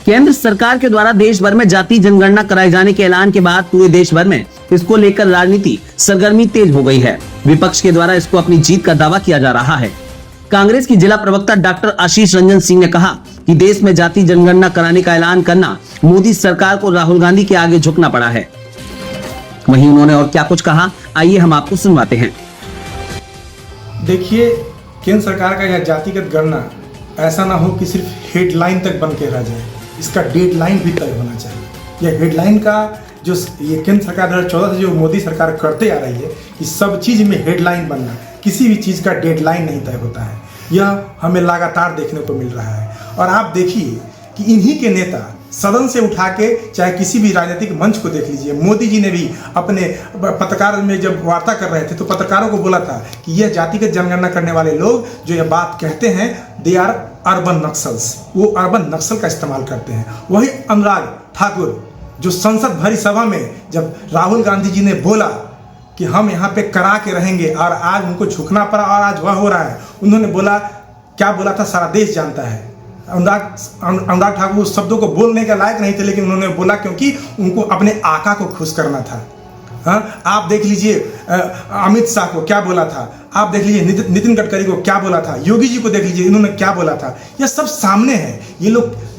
केंद्र सरकार के द्वारा देश भर में जाति जनगणना कराए जाने के ऐलान के बाद पूरे देश भर में इसको लेकर राजनीति सरगर्मी तेज हो गई है। विपक्ष के द्वारा इसको अपनी जीत का दावा किया जा रहा है। कांग्रेस की जिला प्रवक्ता डॉक्टर आशीष रंजन सिंह ने कहा कि देश में जाति जनगणना कराने का ऐलान करना मोदी सरकार को राहुल गांधी के आगे झुकना पड़ा है। वहीं उन्होंने और क्या कुछ कहा, आइए हम आपको सुनवाते हैं। देखिए, केंद्र सरकार का यह जातिगत गणना ऐसा ना हो कि सिर्फ हेडलाइन तक बन के रह जाए, इसका डेडलाइन भी तय होना चाहिए। यह हेडलाइन का जो ये केंद्र सरकार 2014 से जो मोदी सरकार करते आ रही है कि सब चीज़ में हेडलाइन बनना, किसी भी चीज़ का डेडलाइन नहीं तय होता है, यह हमें लगातार देखने को मिल रहा है। और आप देखिए कि इन्हीं के नेता सदन से उठा के चाहे किसी भी राजनीतिक मंच को देख लीजिए, मोदी जी ने भी अपने पत्रकार में जब वार्ता कर रहे थे तो पत्रकारों को बोला था कि यह जातिगत जनगणना करने वाले लोग जो यह बात कहते हैं दे आर अर्बन नक्सल्स, वो अर्बन नक्सल का इस्तेमाल करते हैं। वही अनुराग ठाकुर जो संसद भरी सभा में जब राहुल गांधी जी ने बोला कि हम यहाँ पे करा के रहेंगे और आज उनको झुकना पड़ा और आज वह हो रहा है, उन्होंने बोला, क्या बोला था सारा देश जानता है। अनुराग ठाकुर उस शब्दों को बोलने के लायक नहीं थे, लेकिन उन्होंने बोला क्योंकि उनको अपने आका को खुश करना था। हाँ, आप देख लीजिए अमित शाह को क्या बोला था, आप देख लीजिए नितिन गडकरी को क्या बोला था, योगी जी को देख लीजिए इन्होंने क्या बोला था। यह सब सामने है। ये लोग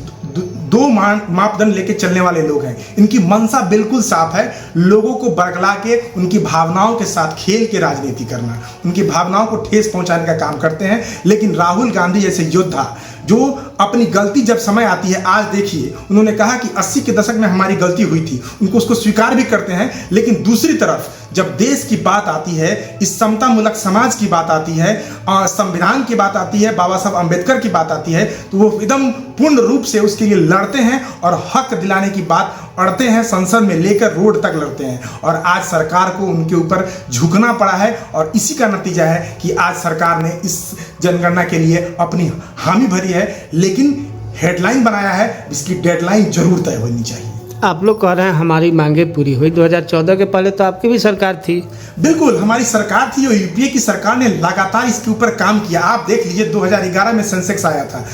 दो मापदंड लेके चलने वाले लोग हैं। इनकी मंशा बिल्कुल साफ है, लोगों को बरगला के उनकी भावनाओं के साथ खेल के राजनीति करना, उनकी भावनाओं को ठेस पहुंचाने का काम करते हैं। लेकिन राहुल गांधी जैसे योद्धा जो अपनी गलती जब समय आती है, आज देखिए उन्होंने कहा कि 80 के दशक में हमारी गलती हुई थी, उनको उसको स्वीकार भी करते हैं। लेकिन दूसरी तरफ जब देश की बात आती है, इस समतामूलक समाज की बात आती है, संविधान की बात आती है, बाबा साहब अम्बेडकर की बात आती है, तो वो एकदम पूर्ण रूप से उसके लिए लड़ते हैं और हक दिलाने की बात अड़ते हैं, संसद में लेकर रोड तक लड़ते हैं। और आज सरकार को उनके ऊपर झुकना पड़ा है और इसी का नतीजा है कि आज सरकार ने इस जनगणना के लिए अपनी हामी भरी है, लेकिन हेडलाइन बनाया है, इसकी डेडलाइन जरूर तय होनी चाहिए। आप लोग कह रहे हैं हमारी मांगे पूरी हुई। 2014 के पहले तो आपकी भी सरकार थी। बिल्कुल, हमारी सरकार थी और यूपीए की सरकार ने लगातार इसके ऊपर काम किया। आप देख लीजिए 2011 में सेंसेक्स आया था,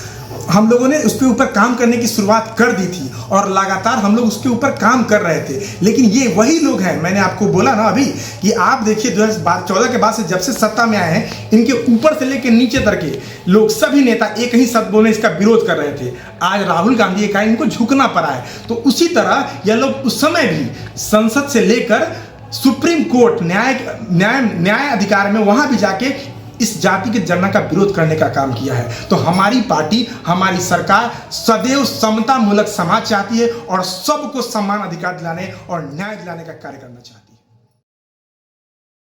हम लोगों ने उसके ऊपर काम करने की शुरुआत कर दी थी और लगातार हम लोग उसके ऊपर काम कर रहे थे। लेकिन ये वही लोग हैं, मैंने आपको बोला ना अभी कि आप देखिए 2014 के बाद से जब से सत्ता में आए हैं, इनके ऊपर से लेकर नीचे तक के लोग सभी नेता एक ही शब्द बोले इसका विरोध कर रहे थे। आज राहुल गांधी का इनको झुकना पड़ा है। तो उसी तरह यह लोग उस समय भी संसद से लेकर सुप्रीम कोर्ट न्याय अधिकार में वहां भी जाके इस जाति के जनगणना का विरोध करने का काम किया है। तो हमारी पार्टी, हमारी सरकार सदैव समतामूलक समाज चाहती है और सबको समान अधिकार दिलाने और न्याय दिलाने का कार्य करना चाहती है।